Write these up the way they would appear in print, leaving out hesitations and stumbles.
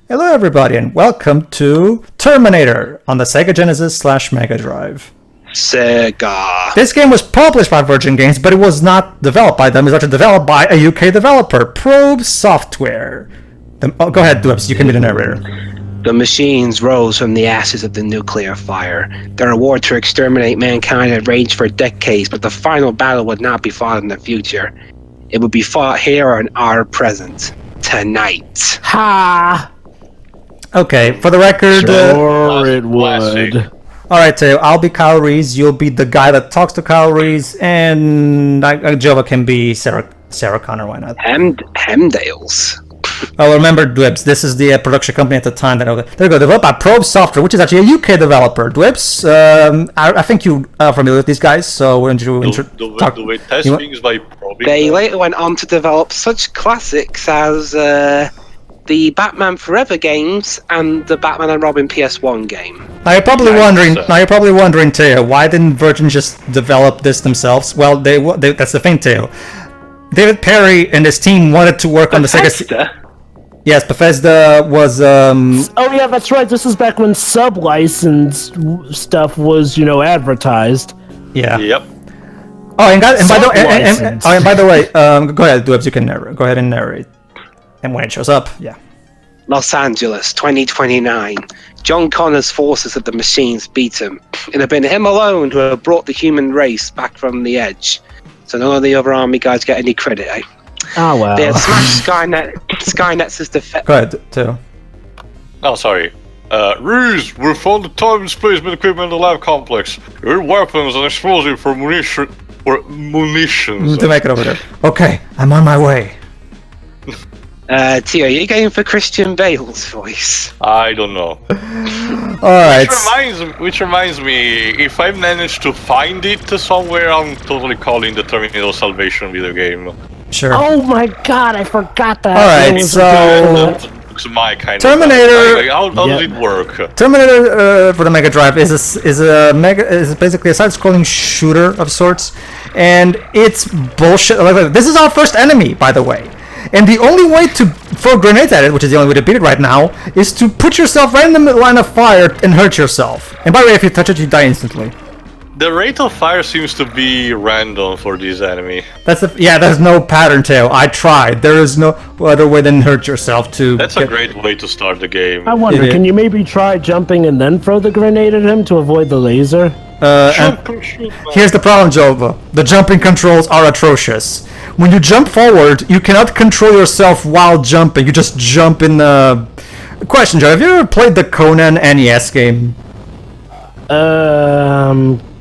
Hello everybody and welcome to Terminator on the SEGA Genesis / Mega Drive. SEGA. This game was published by Virgin Games, but it was not developed by them. It was actually developed by a UK developer, Probe Software. Go ahead, Dwebs, you can be the narrator. The machines rose from the ashes of the nuclear fire. Their reward to exterminate mankind had raged for decades, but the final battle would not be fought in the future. It would be fought here in our present, tonight. Ha! Okay, for the record... Sure it would. Alright, so I'll be Kyle Reese, you'll be the guy that talks to Kyle Reese, and Jova can be Sarah Connor, why not? Hemdales. Oh, remember, Dwebs, this is the production company at the time that... There you go, developed by Probe Software, which is actually a UK developer. Dwebs, I think you are familiar with these guys, so we're going to Do we test things by probing? They later went on to develop such classics as the Batman Forever games and the Batman and Robin PS1 game. Now you're probably wondering, Teo, why didn't Virgin just develop this themselves? Well, that's the thing, Teo. David Perry and his team wanted to work on the Sega... Yes, Bethesda was... Oh yeah, that's right. This is back when sub-licensed stuff was, advertised. Yeah. Yep. Oh, and by the way, go ahead, Dwebs, you can narrate. Go ahead and narrate. And when it shows up, yeah. Los Angeles, 2029. John Connor's forces of the machines beat him. It had been him alone who had brought the human race back from the edge. So none of the other army guys get any credit, eh? Oh well. They had smashed Skynet's defense. Go ahead, Teo. Oh, sorry. Reese, we found the time displacement equipment in the lab complex. Your weapons and explosive for munitions. To make it over there. Okay, I'm on my way. Tio, are you going for Christian Bale's voice? I don't know. Alright. Which reminds me, if I manage to find it somewhere, I'm totally calling the Terminator Salvation video game. Sure. Oh my god, I forgot that. Alright, so... It's my kind Terminator... of... How does it work? Terminator for the Mega Drive is basically a side-scrolling shooter of sorts, and it's bullshit. This is our first enemy, by the way. And the only way to throw grenades at it, which is the only way to beat it right now, is to put yourself right in the line of fire and hurt yourself. And by the way, if you touch it, you die instantly. The rate of fire seems to be random for this enemy. There's no pattern, Tail. I tried. There is no other way than hurt yourself to... That's a great way to start the game. I wonder, can you maybe try jumping and then throw the grenade at him to avoid the laser? Here's the problem, Jova. The jumping controls are atrocious. When you jump forward, you cannot control yourself while jumping. You just jump in the... Question, Joe. Have you ever played the Conan NES game?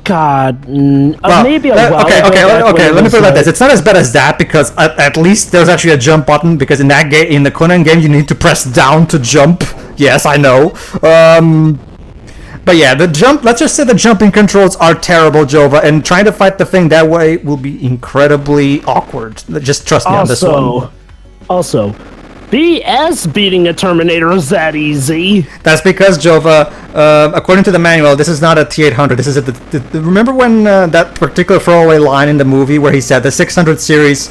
God, maybe a while okay. Let me put it like this: it's not as bad as that because at least there's actually a jump button. Because in that game, in the Conan game, you need to press down to jump. Yes, I know. But yeah, let's just say the jumping controls are terrible, Jova, and trying to fight the thing that way will be incredibly awkward. Just trust me on this one. Also, BS beating a Terminator is that easy. That's because, Jova, according to the manual, this is not a T-800. This is remember when that particular throwaway line in the movie where he said the 600 series...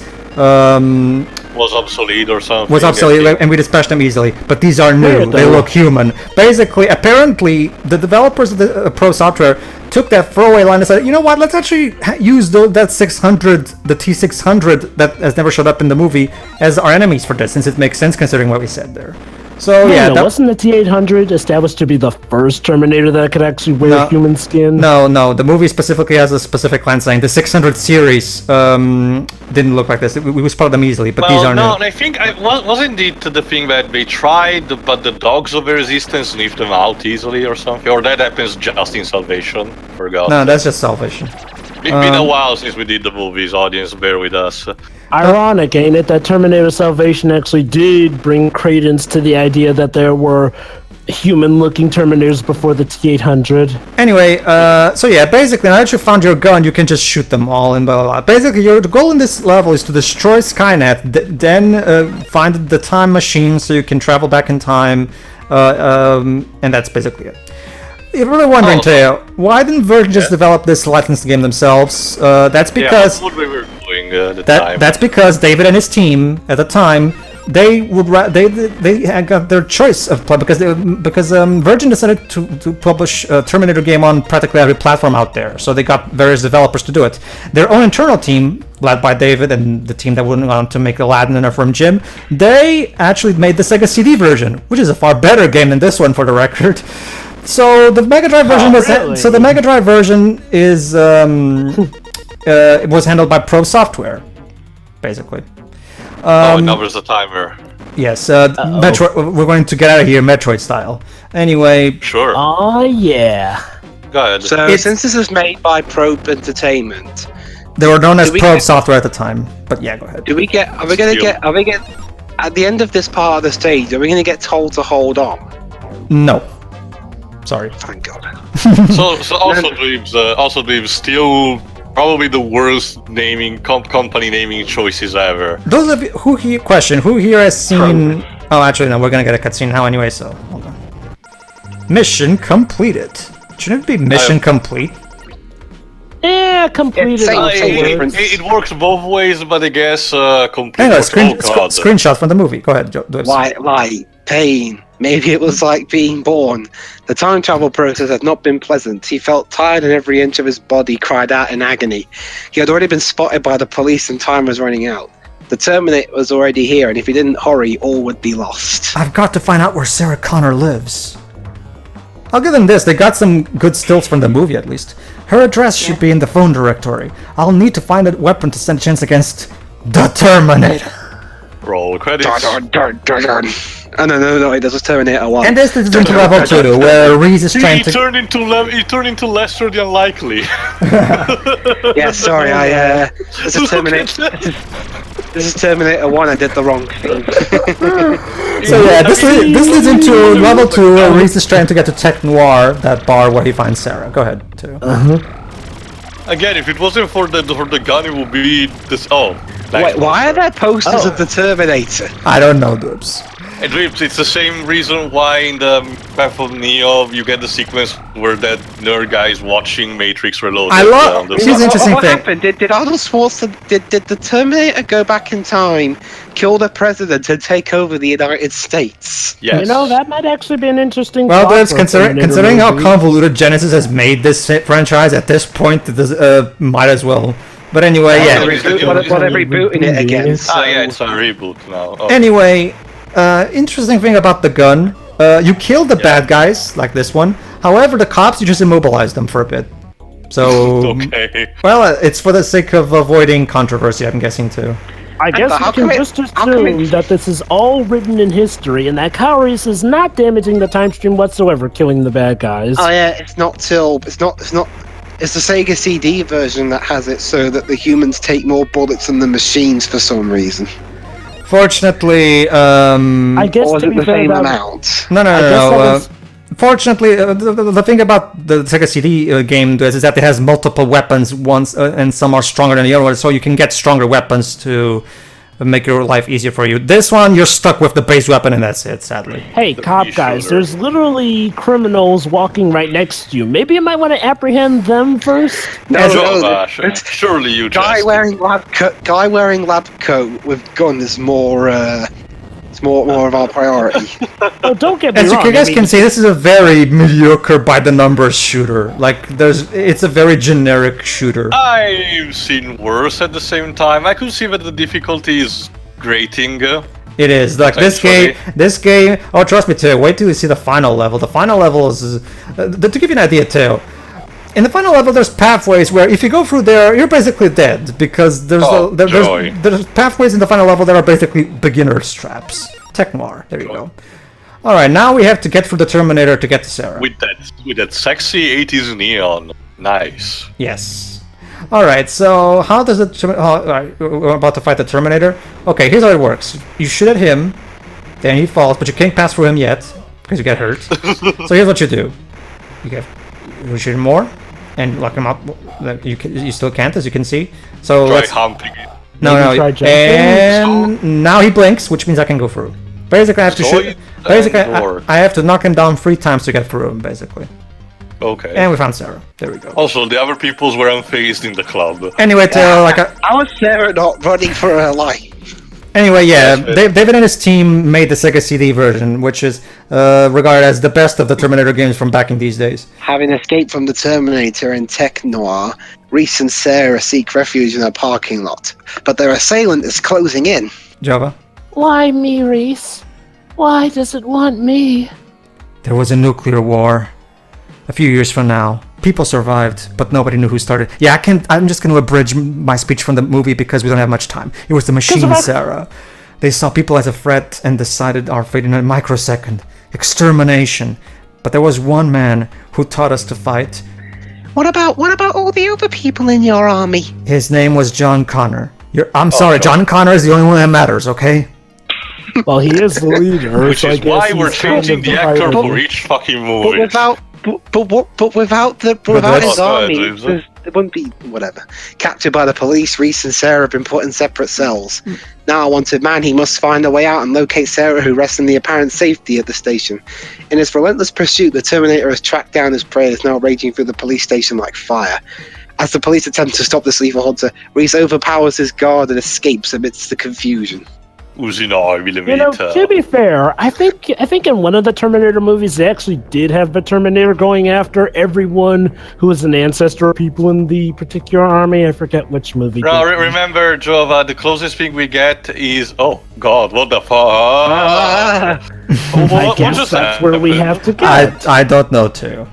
was obsolete or something. Was obsolete, and we dispatched them easily. But these are new. They look human. Basically, apparently, the developers of the Pro Software took that throwaway line and said, you know what, let's actually use that 600, the T-600 that has never showed up in the movie, as our enemies for this, since it makes sense considering what we said there. So wasn't the T-800 established to be the first Terminator that could actually wear human skin? No. The movie specifically has a specific line saying the 600 series didn't look like this. We spot them easily, but these are new. I think wasn't it the thing that they tried, but the dogs of the resistance sniffed them out easily or something, or that happens just in Salvation? Forgot. No, that's just Salvation. It's been a while since we did the movies. Audience, bear with us. Ironic, ain't it, that Terminator Salvation actually did bring credence to the idea that there were human-looking Terminators before the T-800. Anyway, so yeah, basically, now that you found your gun, you can just shoot them all and blah, blah, blah. Basically, your goal in this level is to destroy Skynet, then find the time machine so you can travel back in time, and that's basically it. If you're really wondering, Teo, why didn't Virgin just develop this licensed game themselves? That's because... what we were doing at the time. That's because David and his team, at the time, they would they had got their choice of play because Virgin decided to publish a Terminator game on practically every platform out there, so they got various developers to do it. Their own internal team, led by David and the team that went on to make Aladdin and from Jim, they actually made the Sega CD version, which is a far better game than this one, for the record. So the Mega Drive version the Mega Drive version is it was handled by Pro Software, basically. Now there's a timer. Yes, Metroid. We're going to get out of here, Metroid style. Anyway. Sure. Oh yeah. Go ahead. So since this is made by Probe Entertainment, they were known as Probe Software at the time. But yeah, go ahead. Are we gonna get at the end of this part of the stage? Are we gonna get told to hold on? No. Sorry. Thank God. So also Dreams still probably the worst naming company naming choices ever. Those of you who here has seen? Oh, actually no. We're gonna get a cutscene now anyway. So hold on. Mission completed. Shouldn't it be mission complete? Yeah, completed. It works both ways, but I guess complete. Anyway, screenshot from the movie. Go ahead, Joe. White light, pain. Maybe it was like being born. The time travel process had not been pleasant. He felt tired and every inch of his body cried out in agony. He had already been spotted by the police and time was running out. The Terminator was already here, and if he didn't hurry, all would be lost. I've got to find out where Sarah Connor lives. I'll give them this. They got some good stills from the movie, at least. Her address should be in the phone directory. I'll need to find a weapon to stand a chance against the Terminator. Roll credits. Dun, dun, dun, dun. Oh, no, this was Terminator 1. And this is into level 2, where Reese is trying to... He turned into Lester the Unlikely. Yeah, sorry, this is Terminator... This is Terminator 1, I did the wrong thing. So yeah, this leads into level 2, where Reese is trying to get to Tech Noir, that bar where he finds Sarah. Go ahead, too. Again, if it wasn't for the gun, it would be this... Oh. Wait, why are there posters of the Terminator? I don't know, Dubs. It's the same reason why in the Path of Neo you get the sequence where that nerd guy is watching Matrix Reloaded. I love. Here's an interesting what thing. Happened? Did Arnold Schwarzenegger did the Terminator go back in time, kill the president, and take over the United States? Yes. You know, that might actually be an interesting. Well, Dubs, considering how convoluted Genesis has made this franchise at this point, might as well. But anyway, yeah. What are they rebooting it again? So... yeah, it's a reboot now. Oh. Anyway. Interesting thing about the gun, you kill the bad guys, like this one. However, the cops, you just immobilize them for a bit. So, okay. Well, it's for the sake of avoiding controversy, I'm guessing, too. I guess you can just assume that this is all written in history, and that Kyle Reese is not damaging the time stream whatsoever, killing the bad guys. Oh yeah, it's the Sega CD version that has it so that the humans take more bullets than the machines for some reason. Fortunately, I guess or is to it be the fair, same that- amount? No. Fortunately, the thing about the Sega CD game is that it has multiple weapons, and some are stronger than the other one, so you can get stronger weapons to make your life easier for you. This one, you're stuck with the base weapon, and that's it, sadly. Hey, cop guys, there's literally criminals walking right next to you. Maybe you might want to apprehend them first? Surely you guy wearing lab coat with gun is more of our priority. Oh, don't get me As wrong. you guys can see, this is a very mediocre by the numbers shooter. Like, it's a very generic shooter. I've seen worse at the same time. I could see that the difficulty is grating. It is like this game. Oh, trust me, too. Wait till you see the final level. The final level is to give you an idea, too. In the final level, there's pathways where if you go through there, you're basically dead because there's pathways in the final level that are basically beginner's traps. Tech Noir. There you go. All right, now we have to get through the Terminator to get to Sarah. With that sexy 80s neon. Nice. Yes. All right. So how does it? All right, we're about to fight the Terminator. Okay, here's how it works. You shoot at him, then he falls, but you can't pass through him yet because you get hurt. So here's what you do: you shoot him more. And lock him up. You still can't, as you can see. So try humping it. No. And now he blinks, which means I can go through. Basically, I have to shoot. Basically, I have to knock him down 3 times to get through him. Basically. Okay. And we found Sarah. There we go. Also, the other peoples were unfazed in the club. Anyway, how was Sarah not running for her life? Anyway, yeah, That's David and his team made the Sega CD version, which is regarded as the best of the Terminator games from back in these days. Having escaped from the Terminator in Tech Noir, Reese and Sarah seek refuge in a parking lot, but their assailant is closing in. Java? Why me, Reese? Why does it want me? There was a nuclear war. A few years from now. People survived, but nobody knew who started. Yeah, I'm just going to abridge my speech from the movie because we don't have much time. It was the machine, Sarah. They saw people as a threat and decided our fate in a microsecond. Extermination. But there was one man who taught us to fight. What about all the other people in your army? His name was John Connor. I'm sorry, John Connor is the only one that matters, okay? Well, he is the leader. Which so I is guess why he's we're kind changing of the actor for each fucking movie. Without his army, James. there wouldn't be whatever. Captured by the police, Reese and Sarah have been put in separate cells. Now, a wanted man, he must find a way out and locate Sarah, who rests in the apparent safety of the station. In his relentless pursuit, the Terminator has tracked down his prey and is now raging through the police station like fire. As the police attempt to stop this lethal hunter, Reese overpowers his guard and escapes amidst the confusion. Uzi 9mm. You know, to be fair, I think in one of the Terminator movies, they actually did have the Terminator going after everyone who was an ancestor of people in the particular army. I forget which movie. No, remember, Jova, the closest thing we get is... Oh, God, what the fuck? I guess that's where we have to get. I don't know too.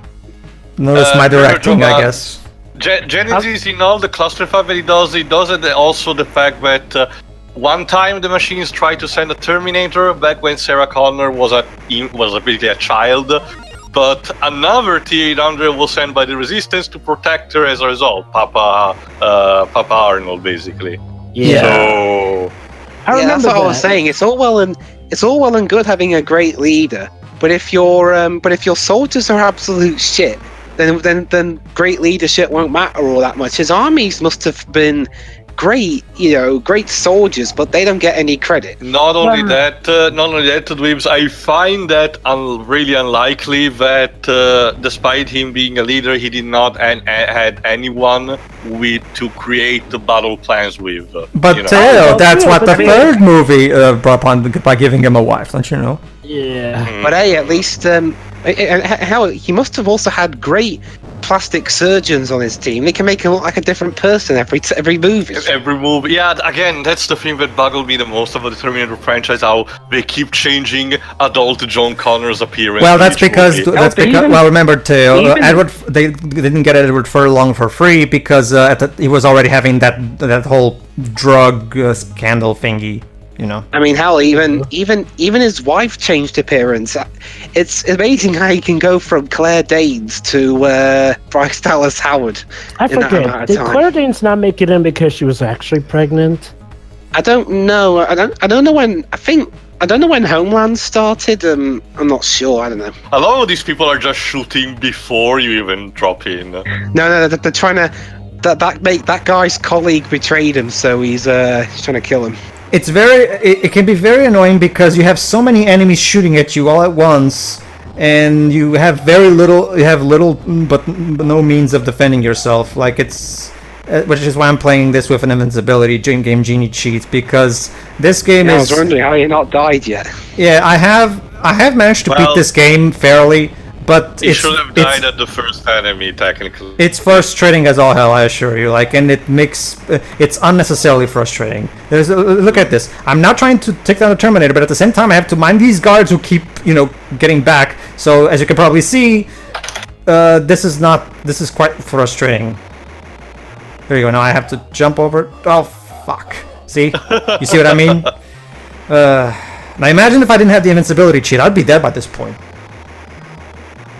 Notice my directing, I guess. Genesis, in all the clusterfuck that he does it also the fact that one time the machines tried to send a Terminator back when Sarah Connor was basically a child, but another T-800 was sent by the Resistance to protect her as a result. Papa Arnold, basically. Yeah. So That's what I was saying. It's all well and good having a great leader, but if your soldiers are absolute shit, then great leadership won't matter all that much. His armies must have been great soldiers, but they don't get any credit. Not only that, Dweebs, I find that really unlikely that despite him being a leader, he did not had anyone to create the battle plans with. But that's what the third movie brought on by giving him a wife, don't you know? Yeah. But hey, at least hell, he must have also had great plastic surgeons on his team. They can make him look like a different person every movie. Every movie, yeah. Again, that's the thing that buggled me the most about the Terminator franchise. How they keep changing adult John Connor's appearance. Well, that's because well, remember, Edward. They didn't get Edward Furlong for free because he was already having that whole drug scandal thingy. You know. I mean, hell, even his wife changed appearance. It's amazing how he can go from Claire Danes to Bryce Dallas Howard. I forget. Did Claire Danes not make it in because she was actually pregnant? I don't know. I don't know when. I don't know when Homeland started. I'm not sure. I don't know. A lot of these people are just shooting before you even drop in. No, they're trying to. That guy's colleague betrayed him, so he's trying to kill him. It can be very annoying because you have so many enemies shooting at you all at once, and you have little but no means of defending yourself. Like which is why I'm playing this with an invincibility game genie cheat, because this game is. I was wondering how you're not died yet. Yeah, I have managed to beat this game fairly. But he should have died at the first enemy, technically. It's frustrating as all hell, I assure you. And it's unnecessarily frustrating. Look at this. I'm now trying to take down the Terminator, but at the same time, I have to mind these guards who keep, getting back. So as you can probably see, this is quite frustrating. There you go. Now I have to jump over. Oh fuck! See? You see what I mean? Now imagine if I didn't have the invincibility cheat. I'd be dead by this point.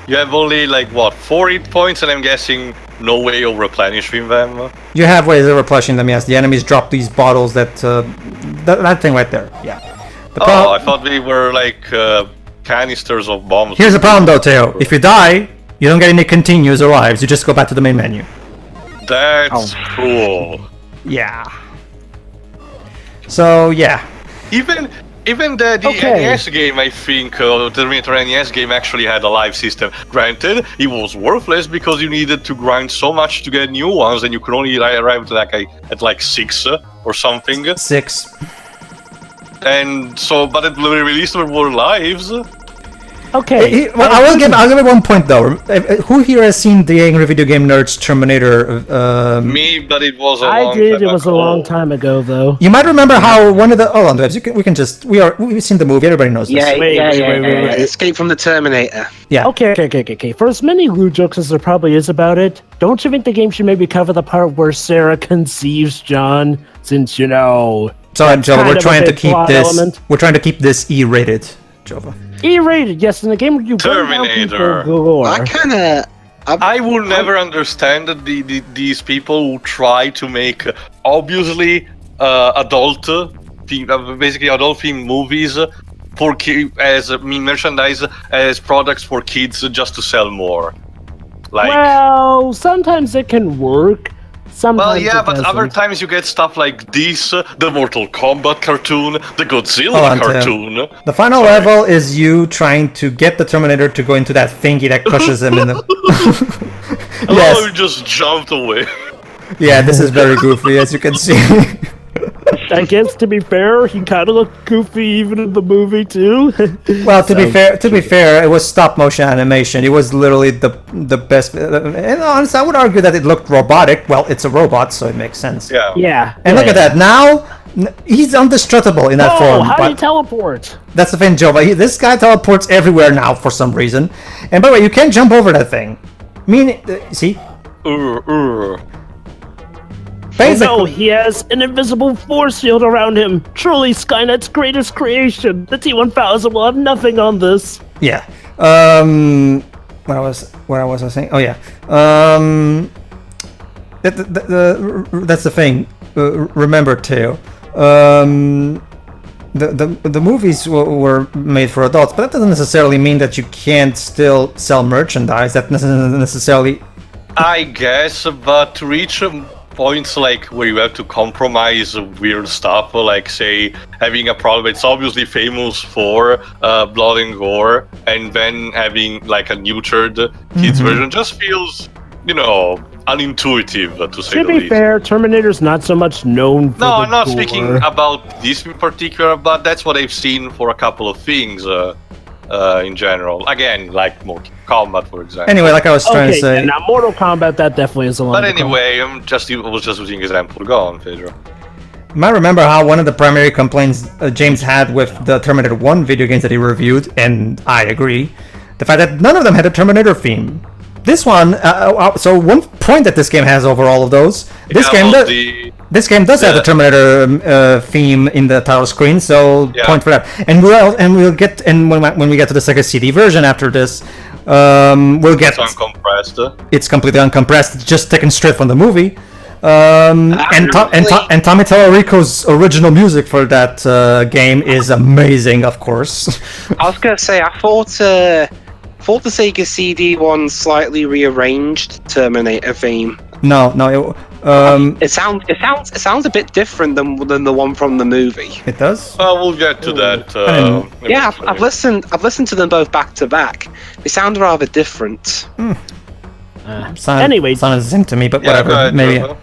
You have only 4 hit points, and I'm guessing no way of replenishing them. You have ways of replenishing them. Yes, the enemies drop these bottles that thing right there. Yeah. I thought they were canisters of bombs. Here's the problem, though, Teo. If you die, you don't get any continues or lives. You just go back to the main menu. That's cool. Yeah. So yeah. Even the NES game, I think, the Terminator NES game actually had a live system. Granted, it was worthless because you needed to grind so much to get new ones, and you could only arrive at 6 or something. 6. and so, but at the release there were lives. Okay. Well, I'll give it one point though. Who here has seen the Angry Video Game Nerds Terminator? Me, but it was a long I did. time It was ago. a long time ago, though. You might remember how one of the. Hold on, Debs, we've seen the movie. Everybody knows this. Yeah, Wait, yeah. Escape from the Terminator. Yeah. Okay. For as many lewd jokes as there probably is about it, don't you think the game should maybe cover the part where Sarah conceives John? Since Sorry, Jova. kind We're of a trying to big keep plot this. element. We're trying to keep this E-rated, Jova. E-rated, yes, in the game where you gun down people Terminator. galore. I will never understand these people who try to make obviously basically adult themed movies for merchandise as products for kids just to sell more. Like, Well, sometimes it can work. Sometimes well, yeah, it but other doesn't. times you get stuff like this, the Mortal Kombat cartoon, the Godzilla Hold on, Tim. cartoon. The final level is you trying to get the Terminator to go into that thingy that crushes him in the. Oh, Yes. you just jumped away. Yeah, this is very goofy, as you can see. I guess to be fair, he kind of looked goofy even in the movie too. Well, to be fair, it was stop motion animation. It was literally the best. And honestly, I would argue that it looked robotic. Well, it's a robot, so it makes sense. Yeah. Yeah. And look at that now. He's indestructible in that Oh, form. how do you But teleport? that's the thing, Jova. This guy teleports everywhere now for some reason. And by the way, you can't jump over that thing. See? Basically, No, he has an invisible force field around him. Truly Skynet's greatest creation. The T-1000 will have nothing on this. yeah. What was I saying? Oh yeah. That's the thing. Remember, Teo. The movies were made for adults, but that doesn't necessarily mean that you can't still sell merchandise. That doesn't necessarily. I guess, but to reach points like where you have to compromise weird stuff, like say having a problem, it's obviously famous for blood and gore, and then having like a neutered kids version just feels, unintuitive to say To the be least. fair, Terminator's not so much known for No, the I'm not gore. speaking about this in particular, but that's what I've seen for a couple of things in general. Again, like Mortal Kombat, for example. Anyway, like I was trying to say. Yeah, now Mortal Kombat, that definitely is a lot. But anyway, I was just using an example. Go on, Pedro. You might remember how one of the primary complaints James had with the Terminator 1 video games that he reviewed, and I agree, the fact that none of them had a Terminator theme. This one, so one point that this game has over all of those, this game does have the Terminator theme in the title screen, so point for that. And we'll get, and when we get to the Sega CD version after this, we'll get. It's uncompressed. It's completely uncompressed, it's just taken straight from the movie. And Tommy Tallarico's original music for that game is amazing, of course. I was gonna say, I thought the Sega CD one slightly rearranged Terminator theme. No, It sounds a bit different than the one from the movie. it does. Well, we'll get to that. Yeah, eventually. I've listened to them both back to back. They sound rather different. Anyway. sounded the same to me, but Yeah, whatever. go ahead, Maybe. Trevor.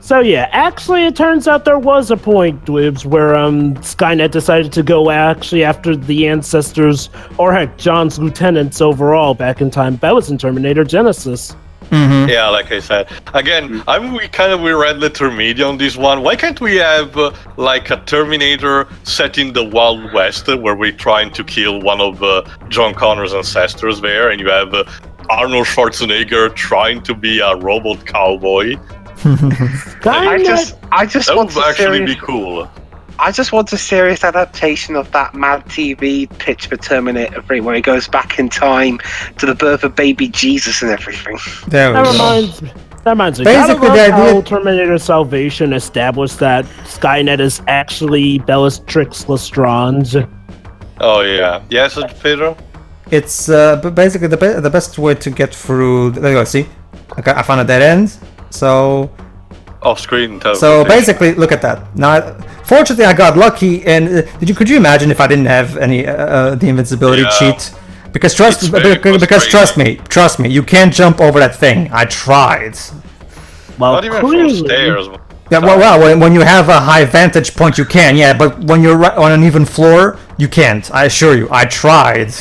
So yeah, actually it turns out there was a point, Dwibs, where Skynet decided to go after the ancestors, or heck, John's lieutenants overall back in time. That was in Terminator Genesis. Yeah, like I said. Again, we read letter media on this one. Why can't we have like a Terminator set in the Wild West, where we're trying to kill one of John Connor's ancestors there, and you have Arnold Schwarzenegger trying to be a robot cowboy? I just That want would a actually serious, be cool. I just want a serious adaptation of that Mad TV pitch for Terminator 3, where he goes back in time to the birth of baby Jesus and everything. There we That go. reminds me. Basically, Gotta the love idea- how Terminator Salvation established that Skynet is actually Bellatrix Lestrange. Oh yeah. Yes, Pedro? It's but basically the best way to get through. There you go. See, I found a dead end. So Off-screen So basically, look at that. Now, fortunately, I got lucky. And could you imagine if I didn't have any the invincibility cheat? Because trust me, you can't jump over that thing. I tried. Well, Not even from clearly, stairs. Yeah, well, when you have a high vantage point, you can, yeah, but when you're on an even floor, you can't. I assure you, I tried.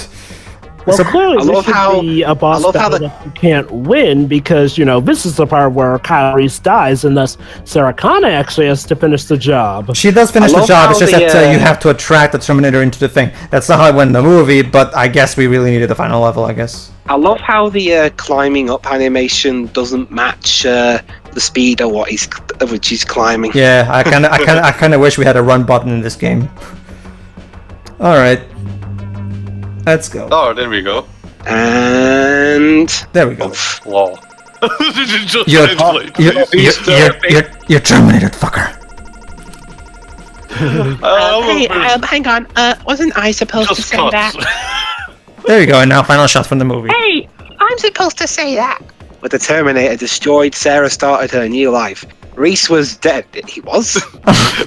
Well, So- clearly, I this love should how- be a boss I love how battle that you can't win because, this is the part where Kyle Reese dies, and thus Sarah Connor actually has to finish the job. She does finish I the love job, how it's just the, that you have to attract the Terminator into the thing. That's not how it went in the movie, but I guess we really needed the final level, I guess. I love how the climbing up animation doesn't match the speed of which he's climbing. Yeah, I kind of wish we had a run button in this game. Alright. Let's go. Oh, there we go. And There we go. Wow. Just You're, translate, you're, please. you're terminated, fucker. hang on. Wasn't I supposed Just cuts. There you go, and now final shot from the movie. Hey, I'm supposed to say that. When the Terminator destroyed, Sarah started her new life. Reese was dead. He was?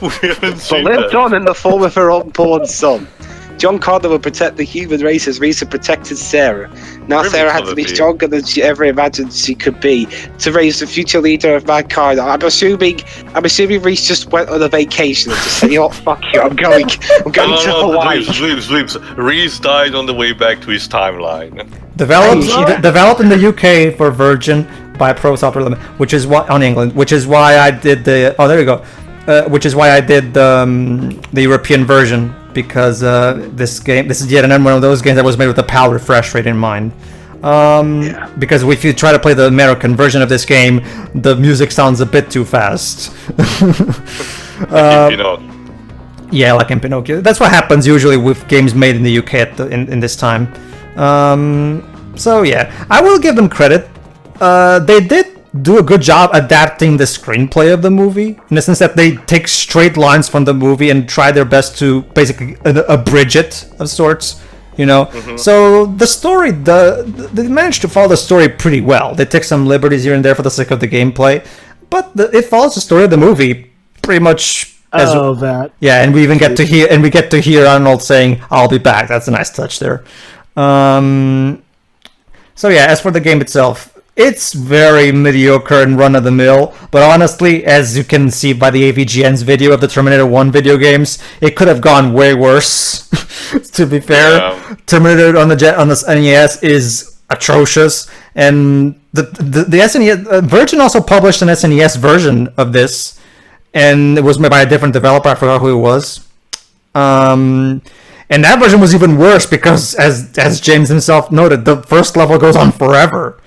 We haven't But seen lived that. on in the form of her unborn son. John Connor would protect the human race as Reese had protected Sarah. Now Really Sarah had to be clever, stronger than she ever imagined she could be to raise the future leader of mankind. I'm assuming Reese just went on a vacation and just said, you know what, fuck you, I'm going to Hawaii. Sleeps. Reese died on the way back to his timeline. Developed in the UK for Virgin by Pro Software Limited, which is why on England, which is why I did the. Oh, there you go. Which is why I did the European version, because this is yet another one of those games that was made with the PAL refresh rate in mind. Because if you try to play the American version of this game, the music sounds a bit too fast. Yeah, like in Pinocchio. That's what happens usually with games made in the UK in this time. So yeah, I will give them credit. They did do a good job adapting the screenplay of the movie, in the sense that they take straight lines from the movie and try their best to basically abridge it of sorts. So the story, they managed to follow the story pretty well. They take some liberties here and there for the sake of the gameplay, but it follows the story of the movie pretty much. Yeah, and we even get to hear Arnold saying, "I'll be back." That's a nice touch there. So yeah, as for the game itself, it's very mediocre and run-of-the-mill, but honestly, as you can see by the AVGN's video of the Terminator 1 video games, it could have gone way worse, to be fair. Yeah. Terminator on the NES is atrocious, and the SNES... Virgin also published an SNES version of this, and it was made by a different developer, I forgot who it was. And that version was even worse because, as James himself noted, the first level goes on forever.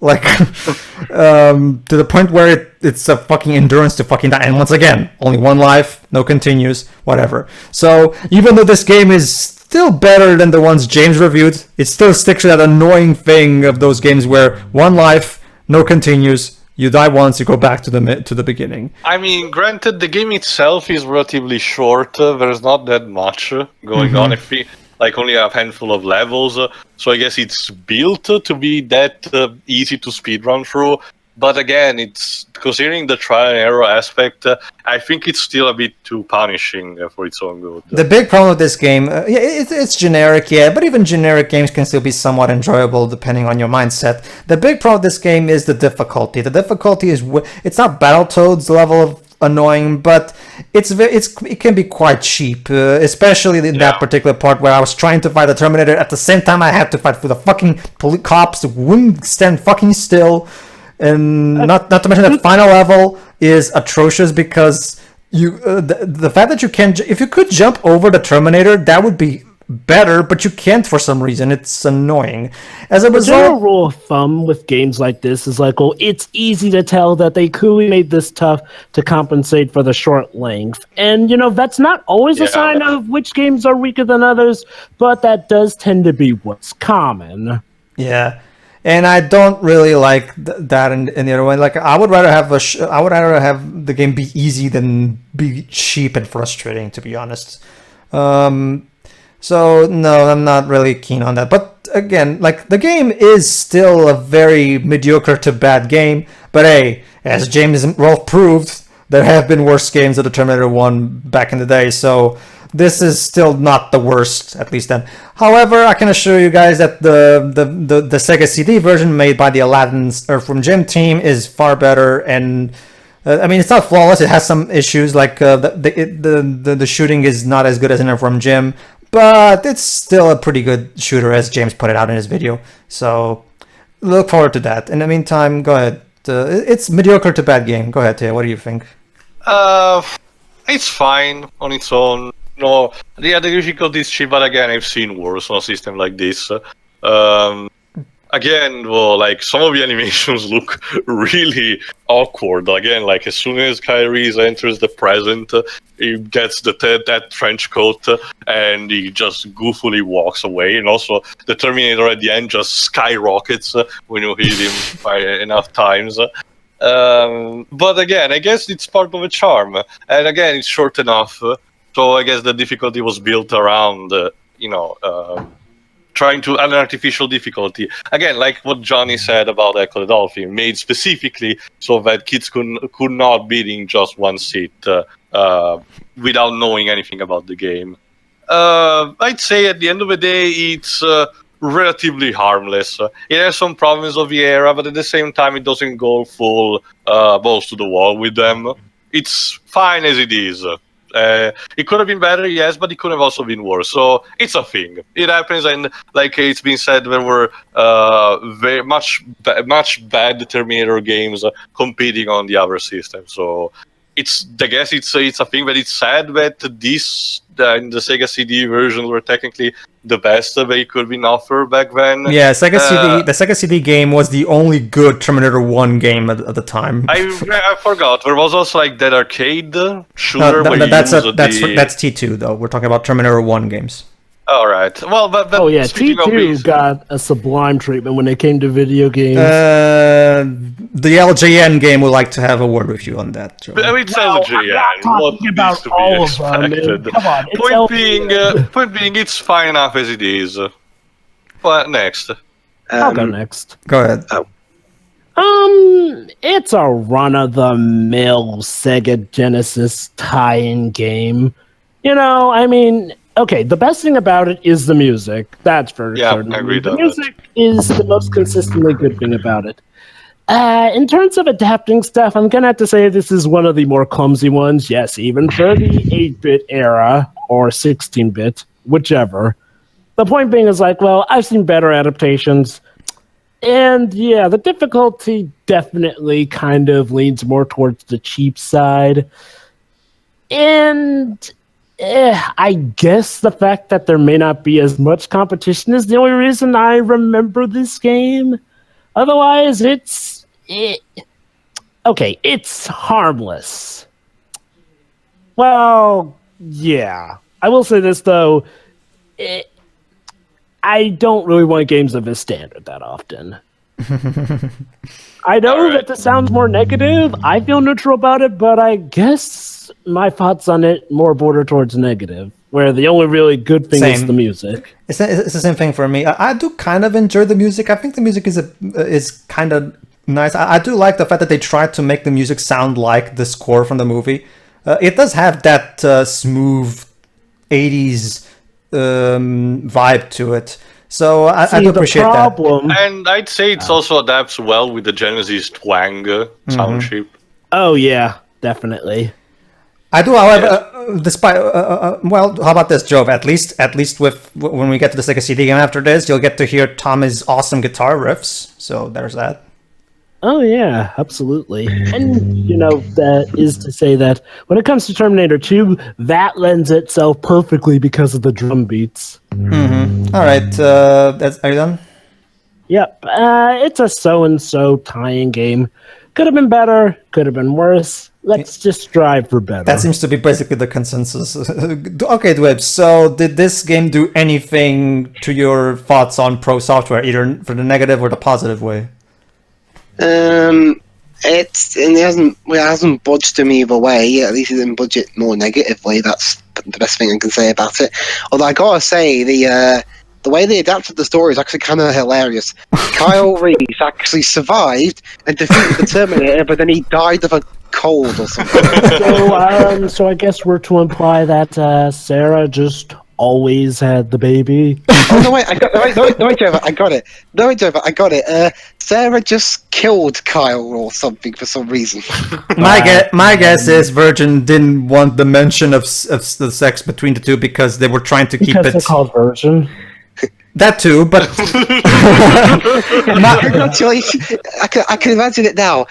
Like, to the point where it's a fucking endurance to fucking die. And once again, only one life, no continues, whatever. So, even though this game is still better than the ones James reviewed, it still sticks to that annoying thing of those games where one life, no continues, you die once, you go back to the beginning. I mean, granted, the game itself is relatively short. There's not that much going on. If we only a handful of levels, so I guess it's built to be that easy to speedrun through. But again, it's considering the trial and error aspect, I think it's still a bit too punishing for its own good. The big problem with this game, it's generic, yeah, but even generic games can still be somewhat enjoyable depending on your mindset. The big problem with this game is the difficulty. The difficulty is, it's not Battletoads level of annoying, but it can be quite cheap, especially in that particular part where I was trying to fight the Terminator at the same time I had to fight for the fucking cops who wouldn't stand fucking still. And not to mention that final level is atrocious because the fact that you can, if you could jump over the Terminator, that would be better, but you can't for some reason. It's annoying. As a result, the general rule of thumb with games like this is it's easy to tell that they clearly made this tough to compensate for the short length. And that's not always a sign of which games are weaker than others, but that does tend to be what's common. Yeah. And I don't really like that in the other way. Like, I would rather have the game be easy than be cheap and frustrating, to be honest. So no, I'm not really keen on that. But again, the game is still a very mediocre to bad game. But hey, as James and Rolf proved, there have been worse games of the Terminator 1 back in the day. So this is still not the worst, at least then. However, I can assure you guys that the Sega CD version made by the Aladdin's or from Jim team is far better, and I mean, it's not flawless. It has some issues, like the shooting is not as good as in from Jim, but it's still a pretty good shooter, as James put it out in his video. So look forward to that. In the meantime, go ahead. It's mediocre to bad game. Go ahead, Tia. What do you think? It's fine on its own. No, the difficulty is cheap, but again, I've seen worse on a system like this. Again, well, like some of the animations look really awkward. Again, like as soon as Kyrie enters the present, he gets that trench coat and he just goofily walks away. And also, the Terminator at the end just skyrockets when you hit him by enough times. But again, I guess it's part of a charm. And again, it's short enough. So I guess the difficulty was built around, trying to an artificial difficulty. Again, like what Johnny said about Echo the Dolphin, made specifically so that kids could not beat in just one sit without knowing anything about the game. I'd say at the end of the day, it's relatively harmless. It has some problems of the era, but at the same time, it doesn't go full balls to the wall with them. It's fine as it is. It could have been better, yes, but it could have also been worse. So it's a thing. It happens, and like it's been said, there were very much bad Terminator games competing on the other system. So I guess it's a thing, but it's sad that this and the Sega CD versions were technically the best they could have been offered back then. Yeah, the Sega CD game was the only good Terminator 1 game at the time. I forgot. There was also like that arcade shooter. That's T2 though. We're talking about Terminator 1 games. All right. Well, but T2 got a sublime treatment when it came to video games. The LJN game would like to have a word with you on that, Joe. I mean, it's LJN. What needs to be expected? Come on, Point being, it's fine enough as it is. But next. I'll go next. Go ahead. It's a run-of-the-mill Sega Genesis tie-in game. I mean... Okay, the best thing about it is the music. That's for certain. I agree. The music is the most consistently good thing about it. In terms of adapting stuff, I'm gonna have to say this is one of the more clumsy ones. Yes, even for the 8-bit era or 16-bit, whichever. The point being is like, well, I've seen better adaptations, and yeah, the difficulty definitely kind of leans more towards the cheap side, and. I guess the fact that there may not be as much competition is the only reason I remember this game. Otherwise, it's harmless. Well, yeah. I will say this, though. I don't really want games of this standard that often. I know that this sounds more negative. I feel neutral about it, but I guess my thoughts on it more border towards negative, where the only really good thing is the music. It's the same thing for me. I do kind of enjoy the music. I think the music is kind of nice. I do like the fact that they tried to make the music sound like the score from the movie. It does have that smooth 80s vibe to it. So I do appreciate that. And I'd say it also adapts well with the Genesis twang sound chip. Oh, yeah, definitely. I do, however, despite... well, how about this, Jove? At least with when we get to the Sega CD game after this, you'll get to hear Tommy's awesome guitar riffs. So there's that. Oh, yeah, absolutely. And, that is to say that when it comes to Terminator 2, that lends itself perfectly because of the drum beats. Mm-hmm. All right, are you done? Yep, it's a so-and-so tie-in game. Could have been better, could have been worse. Let's just strive for better. That seems to be basically the consensus. Okay, Dweb, so did this game do anything to your thoughts on Pro Software, either for the negative or the positive way? It hasn't budged him either way. At least it didn't budge it more negatively. That's the best thing I can say about it. Although I gotta say, the way they adapted the story is actually kind of hilarious. Kyle Reese actually survived and defeated the Terminator, but then he died of a cold or something. So I guess we're to imply that Sarah just always had the baby. Oh no! Wait, Trevor, I got it. No, Trevor, I got it. Sarah just killed Kyle or something for some reason. My guess is Virgin didn't want the mention of the sex between the two because they were trying to keep Because it. they're called Virgin. That too, but Congratulations! I can imagine it now.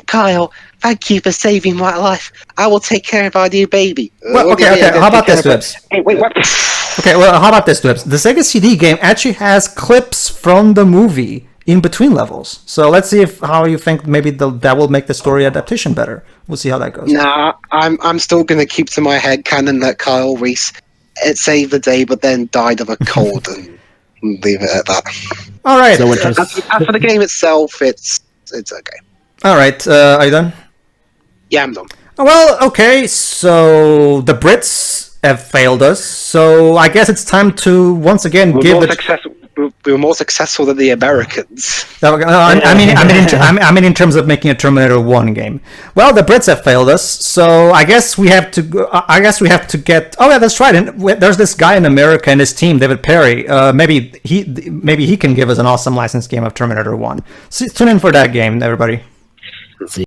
Kyle, thank you for saving my life. I will take care of our new baby. well, okay. How about this, Dwebs? Hey, wait, what? Okay, well, how about this, Dwebs? The Sega CD game actually has clips from the movie in between levels. So let's see how you think maybe that will make the story adaptation better. We'll see how that goes. Nah, I'm still gonna keep to my head canon that Kyle Reese saved the day, but then died of a cold, and leave it at that. All right. So As for the game itself, it's okay. All right. Are you done? Yeah, I'm done. Well, okay. So the Brits have failed us. So I guess it's time to once again give it. We were more successful than the Americans. I mean, in terms of making a Terminator 1 game. Well, the Brits have failed us, so I guess we have to get. Oh yeah, that's right. And there's this guy in America and his team, David Perry. Maybe he can give us an awesome licensed game of Terminator 1. So tune in for that game, everybody.